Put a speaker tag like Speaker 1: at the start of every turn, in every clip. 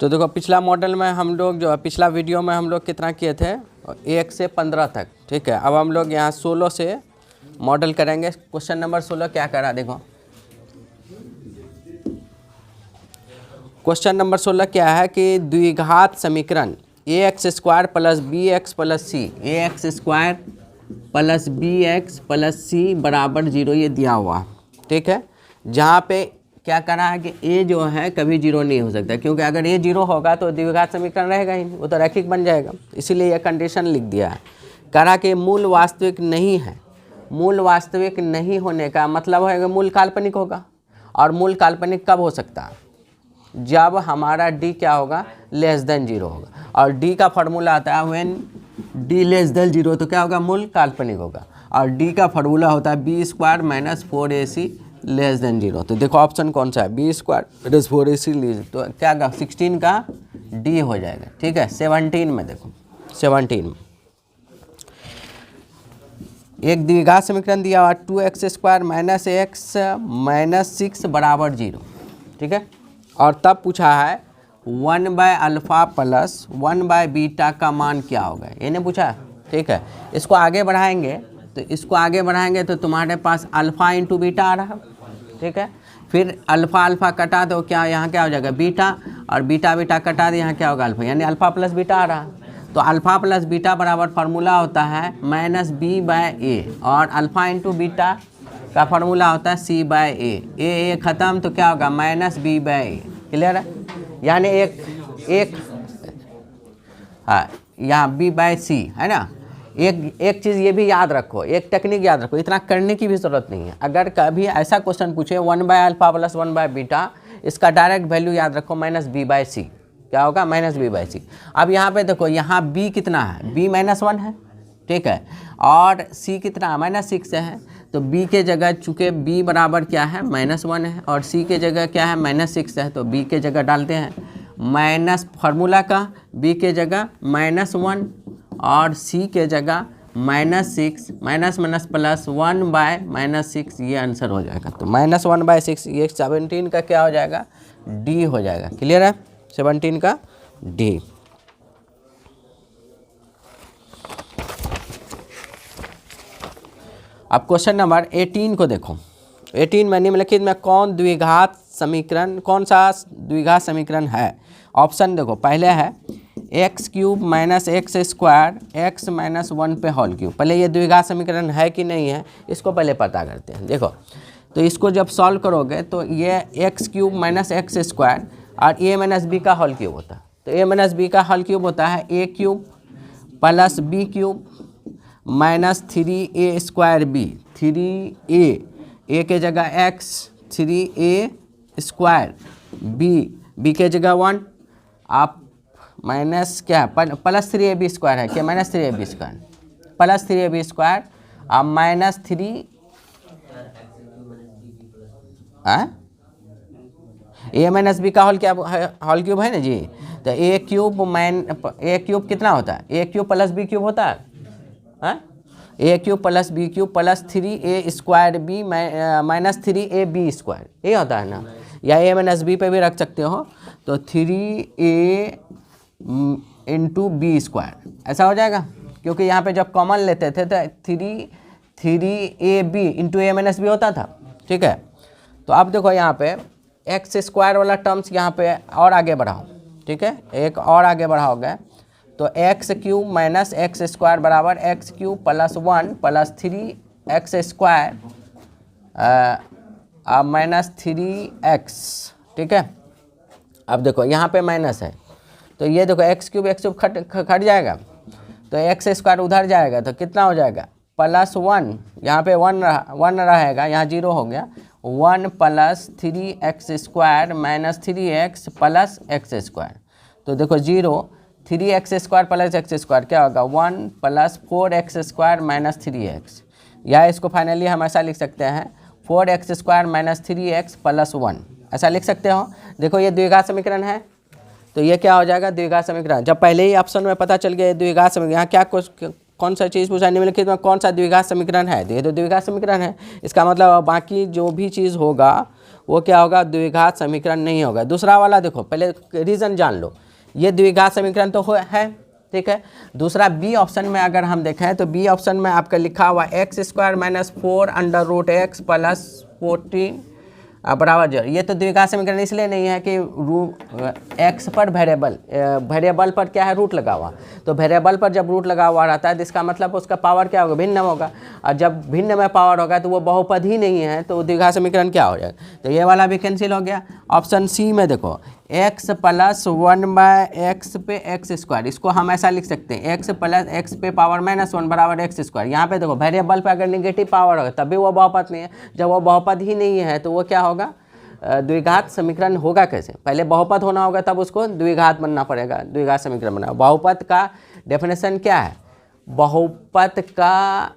Speaker 1: तो देखो पिछला मॉडल में हम लोग जो पिछला वीडियो में हम लोग कितना किए थे 1 से 15 तक, ठीक है। अब हम लोग यहाँ 16 से मॉडल करेंगे। क्वेश्चन नंबर 16 क्या करा देखो। क्वेश्चन नंबर 16 क्या है कि द्विघात समीकरण ax² प्लस bx प्लस सी, ax² प्लस bx प्लस सी बराबर 0 ये दिया हुआ, ठीक है। जहाँ पे क्या करा है कि a जो है कभी 0 नहीं हो सकता, क्योंकि अगर a 0 होगा तो द्विघात समीकरण रहेगा ही नहीं, वो तो रैखिक बन जाएगा। इसीलिए यह कंडीशन लिख दिया है। करा कि मूल वास्तविक नहीं है। मूल वास्तविक नहीं होने का मतलब है कि मूल काल्पनिक होगा। और मूल काल्पनिक कब हो सकता है? जब हमारा d क्या होगा, लेस देन 0 होगा। और d का फॉर्मूला आता है व्हेन d लेस देन 0, तो क्या होगा, मूल काल्पनिक होगा। और d का फॉर्मूला होता है b² minus 4ac less than 0। तो देखो ऑप्शन कौन सा है, b² माइनस 4ac लेस, तो क्या होगा 16 का d हो जाएगा, ठीक है। 17 में देखो, 17 में एक द्विघात समीकरण दिया हुआ 2x² माइनस x माइनस 6 बराबर 0, ठीक है। और तब पूछा है 1/α प्लस 1/β का मान क्या होगा, ये नहीं पूछा, ठीक है। इसको आगे बढ़ाएंगे तो तुम्हारे पास अल्फ़ा इंटू बीटा आ रहा है, ठीक है। फिर अल्फ़ा अल्फ़ा कटा दो, क्या यहाँ क्या हो जाएगा बीटा, और बीटा बीटा कटा दे, यहाँ क्या होगा अल्फ़ा, यानी अल्फ़ा प्लस बीटा आ रहा है। तो अल्फ़ा प्लस बीटा बराबर फार्मूला होता है -b/a, और अल्फ़ा इंटू बीटा का फार्मूला होता है c/a। ए ख़त्म तो क्या होगा -b/a। क्लियर है, यानी एक हाँ यहाँ b/c है ना। एक चीज़ ये भी याद रखो, एक टेक्निक याद रखो, इतना करने की भी ज़रूरत नहीं है। अगर कभी ऐसा क्वेश्चन पूछे 1/α प्लस 1/β, इसका डायरेक्ट वैल्यू याद रखो -b/c, क्या होगा -b/c। अब यहाँ पे देखो, यहाँ b कितना है, b -1 है, ठीक है, और c कितना -6 है। तो b के जगह चूँकि b बराबर क्या है -1 है, और c के जगह क्या है -6 है, तो b के जगह डालते हैं माइनस फार्मूला का, b के जगह -1 और c के जगह -6, माइनस माइनस प्लस 1/-6, ये आंसर हो जाएगा। तो -1/6 ये 17 का क्या हो जाएगा, d हो जाएगा। क्लियर है, 17 का d। अब क्वेश्चन नंबर 18 को देखो। 18 में निम्नलिखित में कौन सा द्विघात समीकरण है। ऑप्शन देखो, पहले है x³ minus x² x minus 1 पे होल क्यूब। पहले ये द्विघात समीकरण है कि नहीं है, इसको पहले पता करते हैं। देखो, तो इसको जब सॉल्व करोगे तो ये x³ माइनस x² और a माइनस b का होल क्यूब होता है। तो a माइनस b का होल क्यूब होता है a³ plus b³ minus 3a² b, 3a के जगह x, 3a² b के जगह 1, आप माइनस क्या प्लस 3ab² है क्या, -3ab² प्लस 3ab² अब माइनस 3 a माइनस b का होल क्या होल क्यूब है ना जी। तो a³ कितना होता है, a³ प्लस b³ होता है, a³ plus b³ plus 3a² b minus 3ab², ये होता है ना। या a माइनस b पे भी रख सकते हो, तो 3a इंटू b², ऐसा हो जाएगा। क्योंकि यहाँ पे जब कॉमन लेते थे तो 3ab into a minus b होता था, ठीक है। तो अब देखो यहाँ पे x² वाला टर्म्स यहाँ पे और आगे बढ़ाओ, ठीक है, एक और आगे बढ़ाओगे तो x³ माइनस x² बराबर x³ plus 1 plus 3x² minus 3x, ठीक है। अब देखो यहाँ पे माइनस है, तो ये देखो x³ खट जाएगा, तो x² उधर जाएगा तो कितना हो जाएगा प्लस 1, यहाँ पे 1 रहेगा, यहाँ 0 हो गया, 1 plus 3x² minus 3x plus x²। तो देखो 0, 3x² प्लस x² क्या होगा 1 प्लस 4x² माइनस 3x, या इसको फाइनली हम ऐसा लिख सकते हैं 4x² माइनस 3x प्लस 1, ऐसा लिख सकते हो। देखो ये द्विघात समीकरण है, तो ये क्या हो जाएगा द्विघात समीकरण। जब पहले ही ऑप्शन में पता चल गया द्विघात समीकरण, यहाँ क्या कौन सा चीज़ पूछा, निम्नलिखित में कौन सा द्विघात समीकरण है, तो ये तो द्विघात समीकरण है, इसका मतलब बाकी जो भी चीज़ होगा वो क्या होगा, द्विघात समीकरण नहीं होगा। दूसरा वाला देखो, पहले रीज़न जान लो, ये द्विघात समीकरण तो है, ठीक है। दूसरा बी ऑप्शन में अगर हम देखें तो बी ऑप्शन में आपका लिखा हुआ x² - 4 under root x plus 14 बराबर 0। ये तो द्विघात समीकरण इसलिए नहीं है कि x पर वेरिएबल पर क्या है, रूट लगा हुआ, तो वेरिएबल पर जब रूट लगा हुआ रहता है तो इसका मतलब उसका पावर क्या होगा, भिन्न होगा, और जब भिन्न में पावर होगा तो वो बहुपद ही नहीं है, तो द्विघात समीकरण क्या हो जाएगा, तो ये वाला भी कैंसिल हो गया। ऑप्शन सी में देखो x + 1/x पे x², इसको हम ऐसा लिख सकते हैं x + x पे पावर -1 बराबर x²। यहाँ पे देखो वेरिएबल पे अगर नेगेटिव पावर होगा तब भी वो बहुपद नहीं है, जब वो बहुपद ही नहीं है तो वो क्या होगा, द्विघात समीकरण होगा कैसे, पहले बहुपद होना होगा तब उसको द्विघात बनना पड़ेगा, द्विघात समीकरण बना। बहुपद का डेफिनेशन क्या है, बहुपद का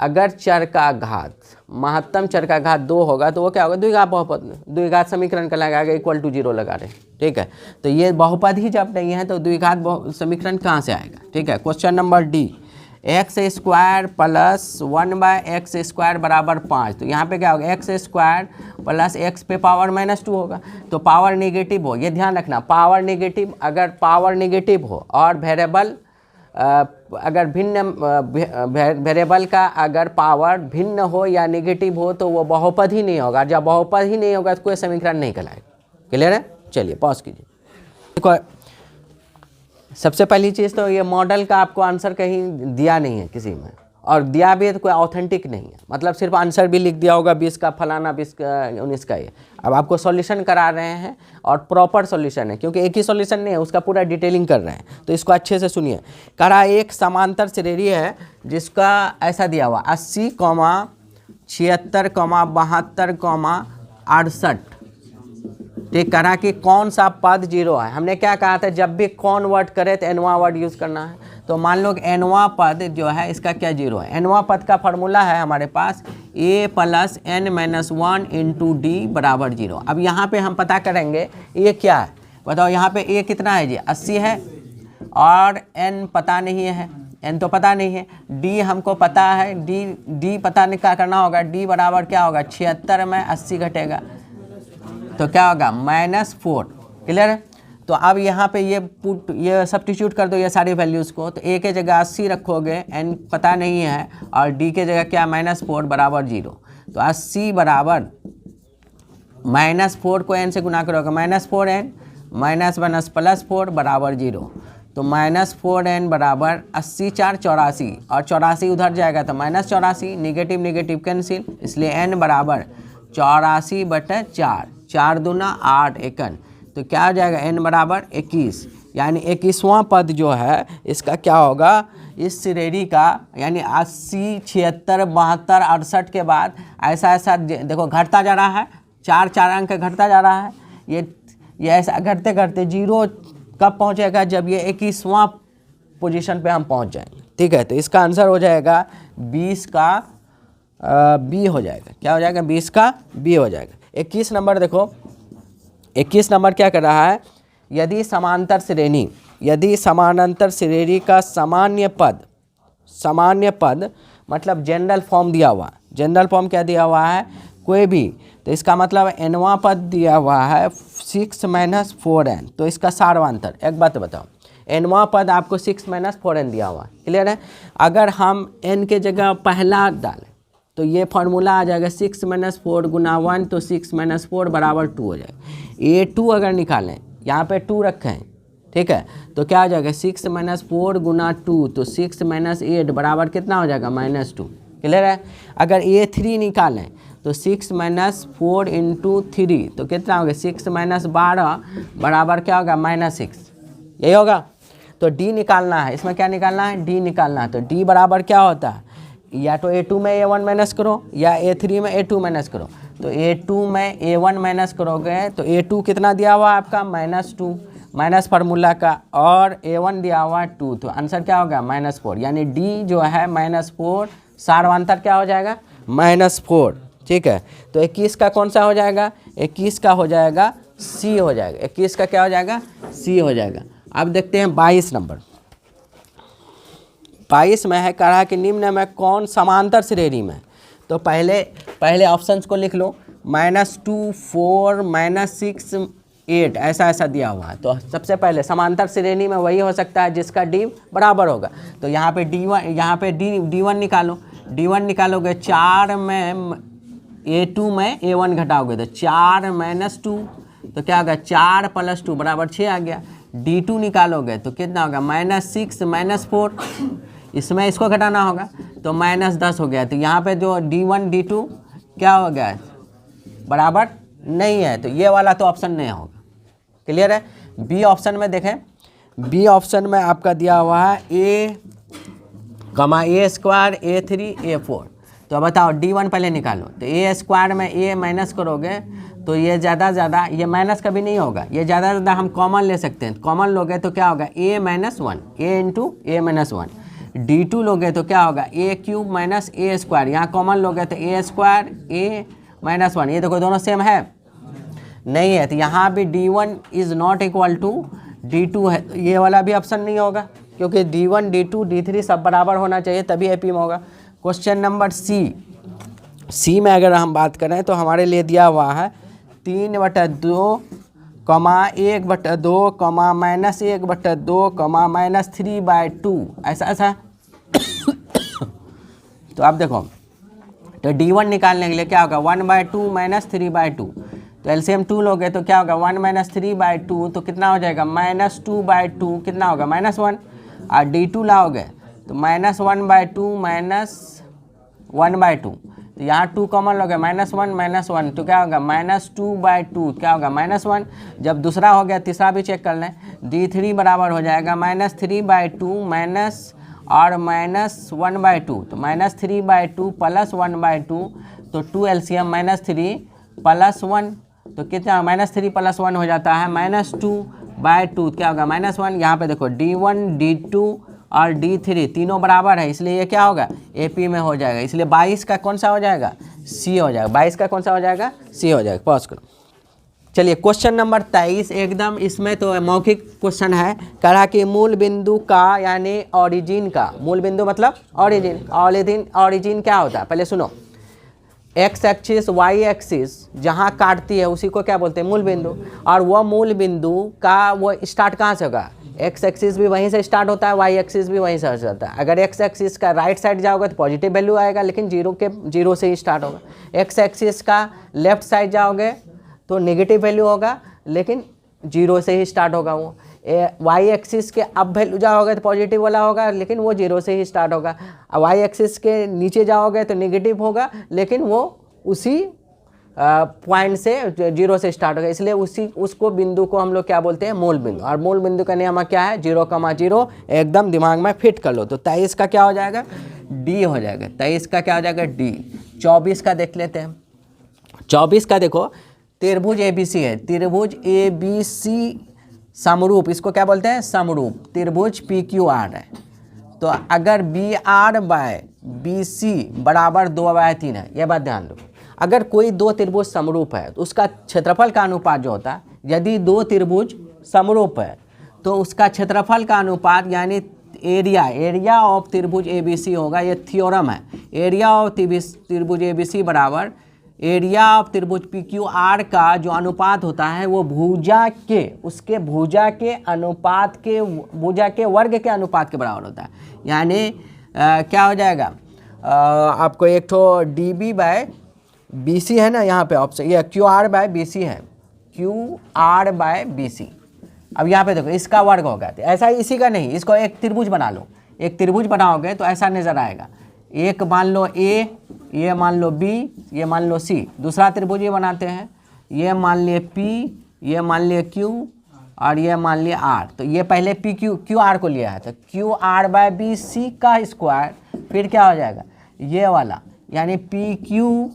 Speaker 1: अगर चर का घात, महत्तम चर का घात 2 होगा तो वो क्या होगा, द्विघात बहुपद, द्विघात समीकरण का लगाएगा = 0 लगा रहे, ठीक है। तो ये बहुपद ही जब नहीं है तो द्विघात समीकरण कहाँ से आएगा, ठीक है। Question number D, x² + 1/x² बराबर 5, तो यहाँ पे क्या होगा, x² + x पे पावर -2 होगा, तो पावर नेगेटिव हो, ये ध्यान रखना, पावर नेगेटिव, अगर पावर नेगेटिव हो और वेरिएबल अगर भिन्न वेरिएबल का अगर पावर भिन्न हो या नेगेटिव हो तो वो बहुपद ही नहीं होगा, जब बहुपद ही नहीं होगा तो कोई समीकरण नहीं कहलाएगा। क्लियर है, चलिए पॉज कीजिए। देखो सबसे पहली चीज़ तो ये मॉडल का आपको आंसर कहीं दिया नहीं है किसी में, और दिया भी है तो कोई ऑथेंटिक नहीं है, मतलब सिर्फ आंसर भी लिख दिया होगा 20 का फलाना 20 का 19 का। ये अब आपको सॉल्यूशन करा रहे हैं और प्रॉपर सॉल्यूशन है, क्योंकि एक ही सॉल्यूशन नहीं है, उसका पूरा डिटेलिंग कर रहे हैं, तो इसको अच्छे से सुनिए। करा एक समांतर श्रेणी है जिसका ऐसा दिया हुआ 80, 76, 72, 68, ठीक, करा कि कौन सा पद 0 है। हमने क्या कहा था, जब भी कौन वर्ड करे तो एनवा वर्ड यूज़ करना है, तो मान लो कि एनवा पद जो है इसका क्या 0 है। एनवा पद का फॉर्मूला है हमारे पास a + n - 1 × d बराबर 0। अब यहाँ पे हम पता करेंगे ये क्या है, बताओ यहाँ पे a कितना है जी, 80 है, और n पता नहीं है, n तो पता नहीं है, d हमको पता है, d पता नहीं क्या करना होगा, d बराबर क्या होगा, 76 में 80 घटेगा तो क्या होगा, -4। क्लियर है, तो अब यहाँ पे ये सब्स्टिट्यूट कर दो ये सारी वैल्यूज़ को, तो a के जगह 80 रखोगे, n पता नहीं है, और d के जगह क्या, -4 बराबर 0, तो 80 बराबर -4 को n से गुना करोगे, -4n -+4 बराबर 0, तो -4n बराबर 80 4 84, और 84 उधर जाएगा तो -84, निगेटिव निगेटिव कैंसिल, इसलिए n बराबर 84/4, 4 दूना 8 एकन, तो क्या हो जाएगा, n बराबर 21, यानी 21वां पद जो है इसका क्या होगा, इस श्रेणी का, यानी 80, 76, 72, 68 के बाद ऐसा ऐसा देखो घटता जा रहा है, 4 अंक घटता जा रहा है, ये ऐसा घटते घटते 0 कब पहुंचेगा, जब ये 21वां पोजीशन पे हम पहुंच जाएंगे, ठीक है। तो इसका आंसर हो जाएगा 20 का बी हो जाएगा, क्या हो जाएगा, 20 का बी हो जाएगा। 21 नंबर देखो, 21 नंबर क्या कर रहा है, यदि समांतर श्रेणी का सामान्य पद मतलब जनरल फॉर्म दिया हुआ, जनरल फॉर्म क्या दिया हुआ है, कोई भी, तो इसका मतलब nवां पद दिया हुआ है 6 - 4n, तो इसका सार्वंतर, एक बात बताओ, nवां पद आपको 6 - 4n दिया हुआ, क्लियर है। अगर हम n के जगह पहला डालें तो ये फार्मूला आ जाएगा 6 - 4 × 1, तो 6 - 4 बराबर 2 हो जाएगा। a2 अगर निकालें, यहाँ पे 2 रखे हैं, ठीक है, तो क्या हो जाएगा, 6 - 4 × 2, तो 6 - 8 बराबर कितना हो जाएगा, -2, क्लियर है। अगर a3 निकालें तो 6 - 4 × 3, तो कितना होगा, 6 - 12 बराबर क्या होगा, -6, यही होगा। तो d निकालना है, इसमें क्या निकालना है, d निकालना है, तो d बराबर क्या होता है, या तो a2 में a1 माइनस करो या a3 में a2 माइनस करो, तो a2 में a1 माइनस करोगे तो a2 कितना दिया हुआ आपका, -2, माइनस फार्मूला का, और a1 दिया हुआ 2, तो आंसर क्या होगा, -4, यानी d जो है -4, सार्वंतर क्या हो जाएगा, -4, ठीक है। तो 21 का कौन सा हो जाएगा, 21 का हो जाएगा C हो जाएगा, 21 का क्या हो जाएगा, C हो जाएगा। अब देखते हैं 22 नंबर, 22 में है, कह रहा है कि निम्न में कौन समांतर श्रेणी में। तो पहले ऑप्शंस को लिख लो, -2 4 -6 8 ऐसा दिया हुआ है। तो सबसे पहले समांतर श्रेणी में वही हो सकता है जिसका डी बराबर होगा। तो यहाँ पे D1, यहाँ पे D1 निकालो, D1 निकालोगे 4 में A2 में A1 घटाओगे तो 4 - 2 तो क्या होगा 4 + 2 = 6 आ गया। D2 निकालोगे तो कितना होगा -6 - 4, इसमें इसको घटाना होगा तो -10 हो गया। तो यहाँ पे जो D1 D2 क्या हो गया बराबर नहीं है, तो ये वाला तो ऑप्शन नहीं होगा। क्लियर है। बी ऑप्शन में देखें, बी ऑप्शन में आपका दिया हुआ है A, A² A3 A4। तो बताओ D1 पहले निकालो। तो A² में A माइनस करोगे तो ये ज़्यादा ये माइनस कभी नहीं होगा, ये ज़्यादा हम कॉमन ले सकते हैं। कॉमन लोगे तो क्या होगा A - 1 A × A - 1। D2 लोगे तो क्या होगा A³ - A², यहाँ कॉमन लोगे तो A² A - 1। ये देखो दोनों सेम है नहीं है, तो यहाँ भी D1 is not equal to D2 है, तो ये वाला भी ऑप्शन नहीं होगा क्योंकि D1 D2 D3 सब बराबर होना चाहिए तभी एपी में होगा। क्वेश्चन नंबर सी में अगर हम बात करें तो हमारे लिए दिया हुआ है 3/2, (1/2), (1/2), (3/2) ऐसा तो आप देखो, तो D1 निकालने के लिए क्या होगा 1/2 - 3/2। तो एलसीएम 2 लोगे तो क्या होगा 1 - 3/2 तो कितना हो जाएगा -2/2, कितना होगा -1। और D2 लाओगे तो -1/2 - 1/2, तो यहाँ 2 कॉमन लोगे -1 तो क्या होगा -2/2, क्या होगा -1। जब दूसरा हो गया तीसरा भी चेक कर लें, D3 बराबर हो जाएगा -3/2 और -1/2, तो -3/2 + 1/2 तो 2 एलसीएम -3 + 1 तो कितना -3 + 1 हो जाता है -2/2, क्या होगा -1। यहाँ पे देखो D1 D2 और D3 तीनों बराबर है, इसलिए ये क्या होगा एपी में हो जाएगा। इसलिए 22 का कौन सा हो जाएगा सी हो जाएगा। 22 का कौन सा हो जाएगा सी हो जाएगा। पॉज करो। चलिए क्वेश्चन नंबर 23 एकदम इसमें तो मौखिक क्वेश्चन है। कहा कि मूल बिंदु का यानी ऑरिजिन का, मूल बिंदु मतलब ऑरिजिन क्या होता है पहले सुनो। एक्स एक्सिस वाई एक्सिस जहाँ काटती है उसी को क्या बोलते हैं मूल बिंदु। और वह मूल बिंदु का वो स्टार्ट कहाँ से होगा, एक्स एक्सिस भी वहीं से स्टार्ट होता है, वाई एक्सिस भी वहीं से होता है। अगर एक्स एक्सिस का राइट साइड जाओगे तो पॉजिटिव वैल्यू आएगा लेकिन जीरो से ही स्टार्ट होगा। एक्स एक्सिस का लेफ्ट साइड जाओगे तो नेगेटिव वैल्यू होगा लेकिन जीरो से ही स्टार्ट होगा वो। वाई एक्सिस के अब वैल्यू जाओगे तो पॉजिटिव वाला होगा लेकिन वो जीरो से ही स्टार्ट होगा। वाई एक्सिस के नीचे जाओगे तो नेगेटिव होगा लेकिन वो उसी पॉइंट से जीरो से स्टार्ट होगा, इसलिए उसको बिंदु को हम लोग क्या बोलते हैं मूल बिंदु। और मूल बिंदु का नियम क्या है 0,0 एकदम दिमाग में फिट कर लो। तो 23 का क्या हो जाएगा डी हो जाएगा। 23 का क्या हो जाएगा डी। 24 का देख लेते हैं। 24 का देखो त्रिभुज ABC है, त्रिभुज ABC समरूप, इसको क्या बोलते हैं समरूप। त्रिभुज PQR है। तो अगर BR/BC बराबर 2/3 है, यह बात ध्यान दो। अगर कोई दो त्रिभुज समरूप है तो उसका क्षेत्रफल का अनुपात जो होता है, यदि दो त्रिभुज समरूप है तो उसका क्षेत्रफल का अनुपात यानी एरिया ऑफ त्रिभुज ABC होगा। ये थ्योरम है। एरिया ऑफ त्रिभुज ABC बराबर एरिया ऑफ त्रिभुज PQR का जो अनुपात होता है वो भुजा के वर्ग के अनुपात के बराबर होता है। यानी क्या हो जाएगा आपको एक तो DB/BC है ना, यहाँ पे ऑप्शन ये QR/BC है, QR/BC। अब यहाँ पे देखो इसका वर्ग होगा, तो ऐसा इसी का नहीं, इसको एक त्रिभुज बना लो। एक त्रिभुज बनाओगे तो ऐसा नज़र आएगा। एक मान लो A, ये मान लो B, ये मान लो C। दूसरा त्रिभुज ये बनाते हैं, ये मान लिए P, ये मान लिए Q और ये मान लिए R। तो ये पहले QR को लिया है तो QR/BC का स्क्वायर, फिर क्या हो जाएगा ये वाला यानी PQ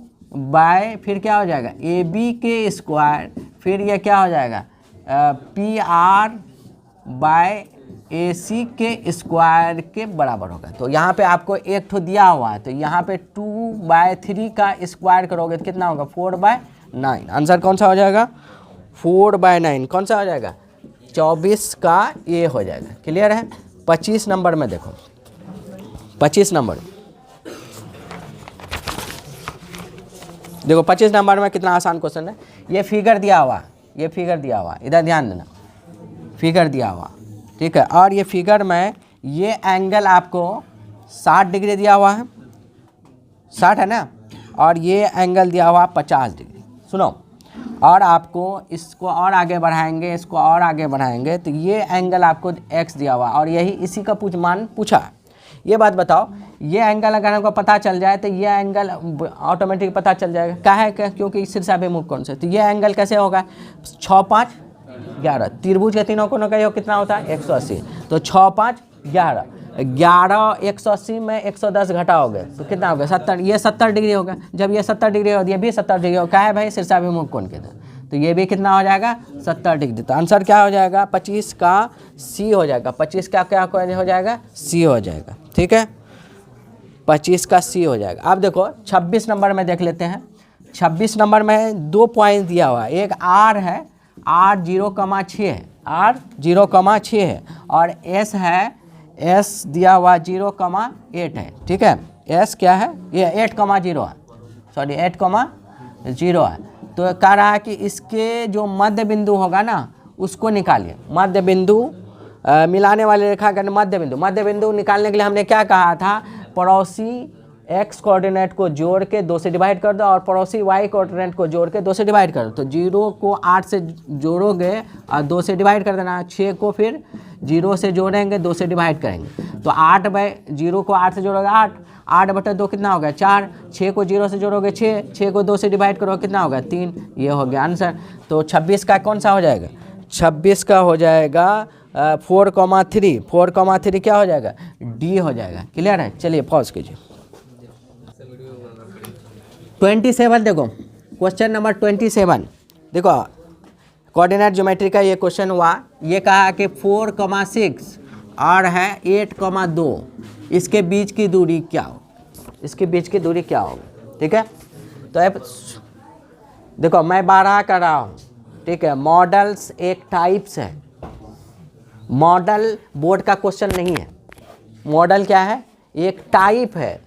Speaker 1: फिर क्या हो जाएगा AB के स्क्वायर, फिर ये क्या हो जाएगा PR/AC के स्क्वायर के बराबर होगा। तो यहाँ पे आपको एक ठो दिया हुआ है, तो यहाँ पे 2/3 का स्क्वायर करोगे तो कितना होगा 4/9। आंसर कौन सा हो जाएगा 4/9। कौन सा हो जाएगा 24 का ये हो जाएगा। क्लियर है। 25 नंबर में देखो, 25 नंबर देखो 25 नंबर में कितना आसान क्वेश्चन है। ये फिगर दिया हुआ, ये फिगर दिया हुआ, इधर ध्यान देना, फिगर दिया हुआ, ठीक है। और ये फिगर में ये एंगल आपको 60 डिग्री दिया हुआ है, 60 है ना, और ये एंगल दिया हुआ 50 डिग्री। सुनो, और आपको इसको और आगे बढ़ाएंगे, इसको और आगे बढ़ाएंगे तो ये एंगल आपको x दिया हुआ, और यही इसी का मान पूछा है। ये बात बताओ, ये एंगल अगर हमको पता चल जाए तो ये एंगल ऑटोमेटिक पता चल जाएगा। क्या है क्या, क्योंकि शीर्षाभिमुख कौन से, तो ये एंगल कैसे होगा, 6 5 11, त्रिभुज के तीनों कोनों का योग कितना होता है 180, तो 6 5 11, 11 180 में 110 घटाओगे तो कितना होगा 70, ये 70 डिग्री होगा। जब ये 70 डिग्री हो, ये भी 70 डिग्री हो, क्या है भाई शीर्षाभिमुख कोण के, तो ये भी कितना हो जाएगा 70 डिग्री। तो आंसर क्या हो जाएगा 25 का सी हो जाएगा, 25 का क्या हो जाएगा सी हो जाएगा, ठीक है, 25 का सी हो जाएगा। अब देखो 26 नंबर में देख लेते हैं। 26 नंबर में 2 पॉइंट दिया हुआ है, एक आर है, आर 0,6 है, आर 0,6 है, और एस है, एस दिया हुआ 0,8 है, ठीक है। एस क्या है, ये 8,0 है, सॉरी 8,0 है। तो कह रहा है कि इसके जो मध्य बिंदु होगा ना उसको निकालिए। मध्य बिंदु मिलाने वाले रेखा का मध्य बिंदु निकालने के लिए हमने क्या कहा था, पड़ोसी x कोऑर्डिनेट को जोड़ के 2 से डिवाइड कर दो, और पड़ोसी y कोऑर्डिनेट को जोड़ के 2 से डिवाइड कर दो। तो 0 को 8 से जोड़ोगे और 2 से डिवाइड कर देना, 6 को फिर 0 से जोड़ेंगे, 2 से डिवाइड करेंगे। तो 0 को 8 से जोड़ोगे 8 बटे 2 कितना होगा 4, 6 को 0 से जोड़ोगे 6 को 2 से डिवाइड करोगे कितना होगा 3, ये हो गया आंसर। तो 26 का कौन सा हो जाएगा, 26 का हो जाएगा 4,3 क्या हो जाएगा डी हो जाएगा। क्लियर है, चलिए पॉज कीजिए। 27 देखो, क्वेश्चन नंबर 27 देखो, कोऑर्डिनेट ज्योमेट्री का ये क्वेश्चन हुआ। ये कहा कि 4,6 और है 8,2, इसके बीच की दूरी क्या हो, इसके बीच की दूरी क्या होगी, ठीक है। तो अब देखो मैं 12 कर रहा हूँ, ठीक है। मॉडल्स एक टाइप्स है, मॉडल बोर्ड का क्वेश्चन नहीं है। मॉडल क्या है, एक टाइप है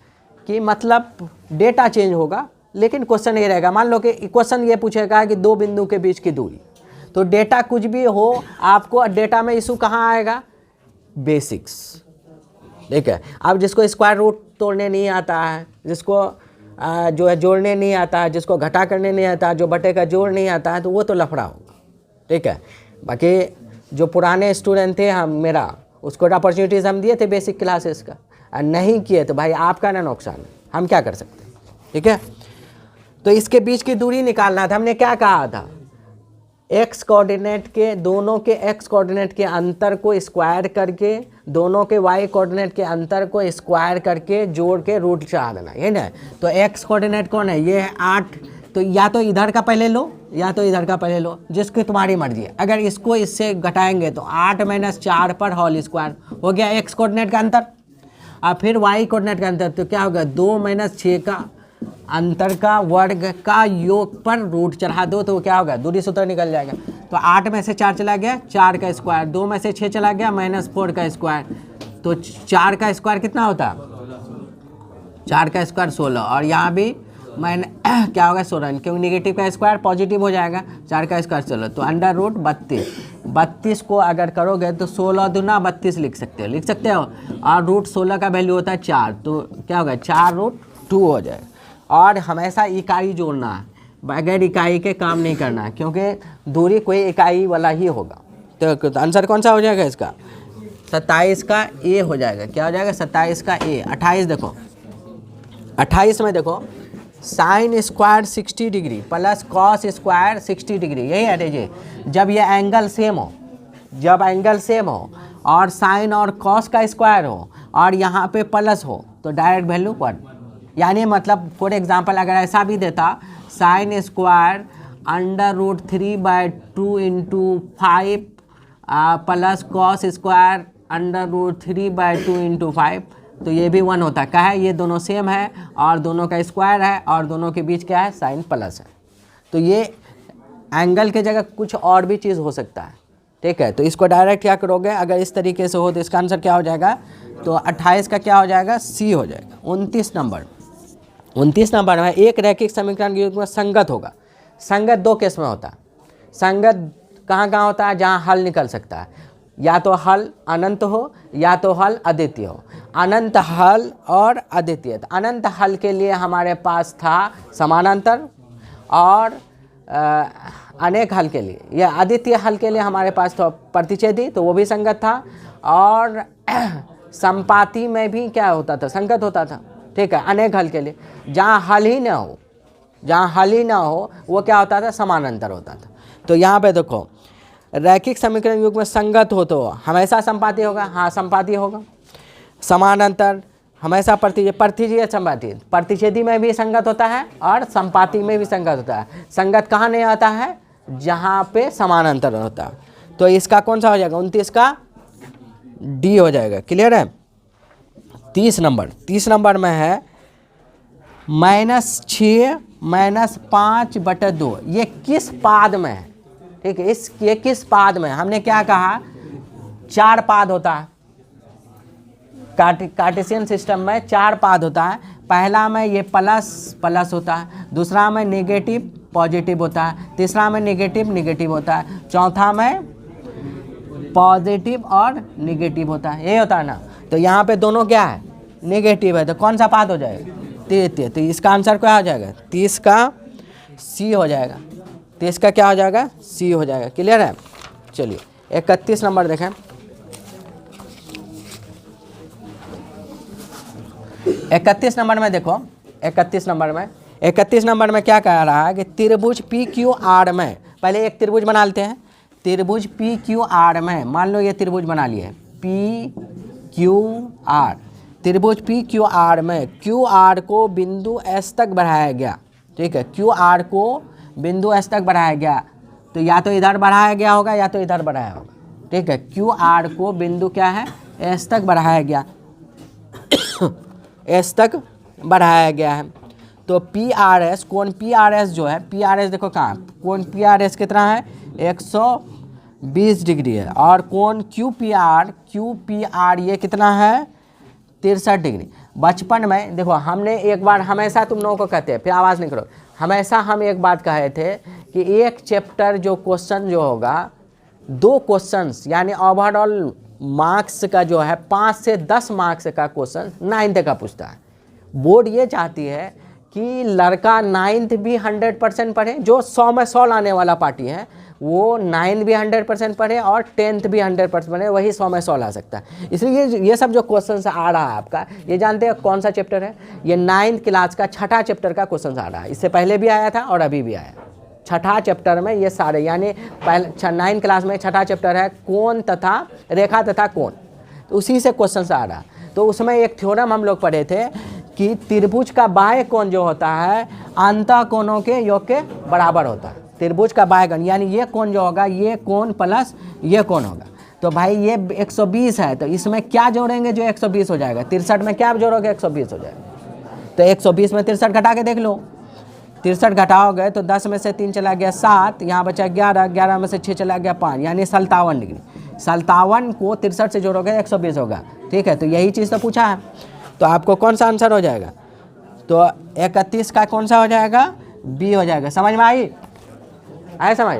Speaker 1: कि मतलब डेटा चेंज होगा लेकिन क्वेश्चन ये रहेगा। मान लो कि क्वेश्चन ये पूछेगा कि 2 बिंदु के बीच की दूरी, तो डेटा कुछ भी हो, आपको डेटा में इशू कहाँ आएगा, बेसिक्स, ठीक है। अब जिसको स्क्वायर रूट तोड़ने नहीं आता है, जिसको जो है जोड़ने नहीं आता है, जिसको घटा करने नहीं आता है, जो बटे का जोड़ नहीं आता है, तो वो तो लफड़ा होगा, ठीक है। बाकी जो पुराने स्टूडेंट थे मेरा उसको अपॉर्चुनिटीज़ हम दिए थे बेसिक क्लासेस का, और नहीं किए तो भाई आपका ना नुकसान है, हम क्या कर सकते हैं, ठीक है। तो इसके बीच की दूरी निकालना था। हमने क्या कहा था, एक्स कोऑर्डिनेट के दोनों के एक्स कोऑर्डिनेट के अंतर को स्क्वायर करके, दोनों के वाई कोऑर्डिनेट के अंतर को स्क्वायर करके जोड़ के रूट चढ़ा देना, ये ना। तो एक्स कोऑर्डिनेट कौन है, ये है 8, तो या तो इधर का पहले लो या तो इधर का पहले लो, जिसकी तुम्हारी मर्जी है। अगर इसको इससे घटाएंगे तो 8 - 4 पर होल स्क्वायर हो गया एक्स कोऑर्डिनेट का अंतर, और फिर वाई कोऑर्डिनेट का अंतर, तो क्या होगा 2 - 6 का अंतर का वर्ग का योग पर रूट चढ़ा दो, तो क्या होगा दूरी सूत्र निकल जाएगा। तो 8 में से 4 चला गया 4 का स्क्वायर, 2 में से 6 चला गया -4 का स्क्वायर, तो 4 का स्क्वायर कितना होता है 4 का स्क्वायर 16, और यहाँ भी क्या होगा 16, क्योंकि निगेटिव का स्क्वायर पॉजिटिव हो जाएगा, 4 का स्क्वायर 16, तो √32, 32 को अगर करोगे तो 16 दूना 32 लिख सकते हो, और √16 का वैल्यू होता है 4, तो क्या होगा 4√2 हो जाएगा। और हमेशा इकाई जोड़ना है, बगैर इकाई के काम नहीं करना है, क्योंकि दूरी कोई इकाई वाला ही होगा। तो आंसर कौन सा हो जाएगा इसका 27 का ए हो जाएगा। क्या हो जाएगा 27 का ए। 28 देखो, 28 में देखो sine square 60 degree plus cos square 60 degree, यही है जी। जब ये एंगल सेम हो, जब एंगल सेम हो और साइन और कॉस का स्क्वायर हो और यहाँ पे प्लस हो, तो डायरेक्ट वैल्यू 1, यानी मतलब फॉर एग्जांपल अगर ऐसा भी देता sine square √3/2 × 5 plus cos square √3/2 × 5, तो ये भी 1 होता है। क्या है, ये दोनों सेम है और दोनों का स्क्वायर है और दोनों के बीच क्या है साइन प्लस है, तो ये एंगल के जगह कुछ और भी चीज़ हो सकता है, ठीक है। तो इसको डायरेक्ट क्या करोगे, अगर इस तरीके से हो तो इसका आंसर क्या हो जाएगा तो 28 का क्या हो जाएगा, सी हो जाएगा। 29 नंबर में एक रैखिक समीकरण के युग्म संगत होगा। संगत दो केस में होता है। संगत कहाँ कहाँ होता है, जहाँ हल निकल सकता है, या तो हल अनंत हो या तो हल अद्वितीय हो। अनंत हल और अद्वितीय। अनंत हल के लिए हमारे पास था समानांतर, और अनेक हल के लिए या अद्वितीय हल के लिए हमारे पास तो प्रतिच्छेदी, तो वो भी संगत था। और संपाती में भी क्या होता था, संगत होता था। ठीक है, अनेक हल के लिए जहाँ हल ही ना हो, जहाँ हल ही ना हो वो क्या होता था, समानांतर होता था। तो यहाँ पे देखो, रैखिक समीकरण युग्म में संगत हो तो हमेशा संपाती होगा, हाँ संपाती होगा। समानांतर हमेशा प्रतिच्छेदी संपाती, प्रतिच्छेदी में भी संगत होता है और संपाती में भी संगत होता है। संगत कहाँ नहीं आता है, जहाँ पे समानांतर होता है। तो इसका कौन सा हो जाएगा, 29 का डी हो जाएगा। क्लियर है। 30 नंबर में है -6 -5/2। ये किस पाद में है, ठीक है, ये किस पाद में, हमने क्या कहा, 4 पाद होता है। कार्टेशियन सिस्टम में 4 पाद होता है। पहला में ये प्लस होता है, दूसरा में नेगेटिव पॉजिटिव होता है, तीसरा में नेगेटिव होता है, चौथा में पॉजिटिव और नेगेटिव होता है। ये होता है ना। तो यहाँ पे दोनों क्या है, नेगेटिव है, तो कौन सा पाद हो जाएगा, 30। तो इसका आंसर क्या हो जाएगा, 30 का सी हो जाएगा। 30 का क्या हो जाएगा, सी हो जाएगा। क्लियर है। चलिए 31 नंबर देखें। 31 नंबर में देखो, 31 नंबर में क्या कह रहा है कि त्रिभुज पी क्यू आर में, पहले एक त्रिभुज बना लेते हैं। त्रिभुज पी क्यू आर में, मान लो ये त्रिभुज बना लिए पी क्यू आर। त्रिभुज पी क्यू आर में क्यू आर को बिंदु एस तक बढ़ाया गया। ठीक है, क्यू आर को बिंदु एस तक बढ़ाया गया, तो या तो इधर बढ़ाया गया होगा या तो इधर बढ़ाया होगा। ठीक है, क्यू आर को बिंदु क्या है, एस तक बढ़ाया गया एस तक बढ़ाया गया है। तो पी आर एस, कोण पी आर एस जो है, पी आर एस देखो कहाँ, कोण पी आर एस कितना है, 120 डिग्री है। और कोण क्यू पी आर ये कितना है, 63 डिग्री। बचपन में देखो, हमने एक बार, हमेशा तुम लोगों को कहते हैं, फिर आवाज़ नहीं करो, हमेशा हम एक बात कहे थे कि एक चैप्टर जो क्वेश्चन जो होगा, 2 क्वेश्चंस यानी ओवरऑल मार्क्स का जो है 5 से 10 मार्क्स का क्वेश्चन 9th का पूछता है। बोर्ड ये चाहती है कि लड़का 9th भी 100% पढ़े, जो 100 में 100 लाने वाला पार्टी है वो 9th भी 100% पढ़े और 10th भी 100% पढ़े, वही 100 में 100 ला सकता है। इसलिए ये सब जो क्वेश्चन आ रहा है आपका, ये जानते हैं कौन सा चैप्टर है, ये 9th क्लास का 6ठा चैप्टर का क्वेश्चन आ रहा है। इससे पहले भी आया था और अभी भी आया। 6ठा चैप्टर में ये सारे, यानी पहले 9th क्लास में 6ठा चैप्टर है कोण तथा रेखा तथा कोण, तो उसी से क्वेश्चन आ रहा। तो उसमें एक थ्योरम हम लोग पढ़े थे कि त्रिभुज का बाह्य कोण जो होता है अंतः कोणों के योग के बराबर होता है। त्रिभुज का बाह्य कोण यानी ये कोण जो होगा, ये कोण प्लस ये कोण होगा। तो भाई ये 120 है, तो इसमें क्या जोड़ेंगे जो 120 हो जाएगा, 63 में क्या जोड़ोगे, 120 हो जाएगा। तो 120 में 63 घटा के देख लो, 63 घटाओगे तो 10 में से 3 चला गया 7, यहाँ बचा 11, 11 में से 6 चला गया 5, यानी 57 डिग्री। 57 को 63 से जोड़ोगे 120 होगा। ठीक है, तो यही चीज़ तो पूछा है। तो आपको कौन सा आंसर हो जाएगा, तो 31 का कौन सा हो जाएगा, बी हो जाएगा। समझ में आई समझ